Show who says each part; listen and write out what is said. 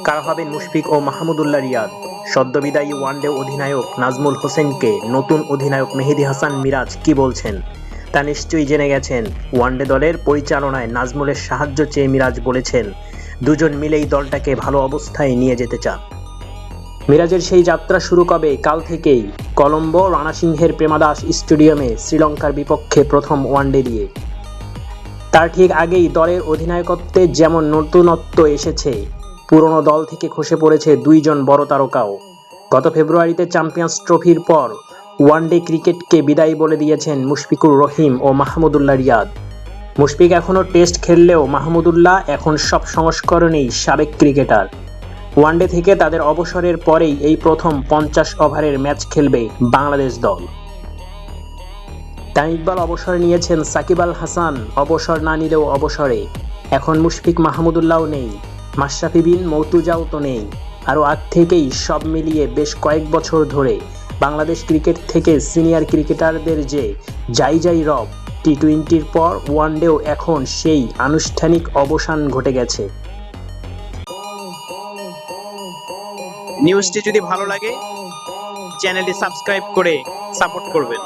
Speaker 1: কারা হবেন মুশফিক ও মাহমুদুল্লাহ রিয়াদ? সদ্যবিদায়ী ওয়ানডে অধিনায়ক নাজমুল হোসেনকে নতুন অধিনায়ক মেহেদী হাসান মিরাজ কি বলছেন তা নিশ্চয়ই জেনে গেছেন। ওয়ানডে দলের পরিচালনায় নাজমুলের সাহায্য চেয়ে মিরাজ বলেছেন, দুজন মিলেই দলটাকে ভালো অবস্থায় নিয়ে যেতে চান। মিরাজের সেই যাত্রা শুরু কবে? কাল থেকেই। কলম্বো রানাসিংহের প্রেমাদাস স্টেডিয়ামে শ্রীলঙ্কার বিপক্ষে প্রথম ওয়ানডে দিয়ে। তার ঠিক আগেই দলের অধিনায়কত্বে যেমন নতুনত্ব এসেছে, পুরনো দল থেকে খসে পড়েছে দুইজন বড় তারকাও। গত ফেব্রুয়ারিতে চ্যাম্পিয়ন্স ট্রফির পর ওয়ানডে ক্রিকেটকে বিদায় বলে দিয়েছেন মুশফিকুর রহিম ও মাহমুদুল্লাহ রিয়াদ। মুশফিক এখনও টেস্ট খেললেও মাহমুদুল্লাহ এখন সব সংস্করণেই সাবেক ক্রিকেটার। ওয়ানডে থেকে তাদের অবসরের পরেই এই প্রথম 50 ওভারের ম্যাচ খেলবে বাংলাদেশ দল। তামিম ইকবাল অবসর নিয়েছেন, সাকিব আল হাসান অবসর না নিলেও অবসরে। এখন মুশফিক মাহমুদুল্লাহও নেই, মাশরাফি বিন মর্তুজাও তো নেই। আরও আগ থেকেই সব মিলিয়ে বেশ কয়েক বছর ধরে বাংলাদেশ ক্রিকেট থেকে সিনিয়র ক্রিকেটারদের যে যাই রব, টি-20-র পর ওয়ানডেও এখন সেই আনুষ্ঠানিক অবসান ঘটে গেছে।
Speaker 2: নিউজটি যদি ভালো লাগে চ্যানেলটি সাবস্ক্রাইব করে সাপোর্ট করবেন।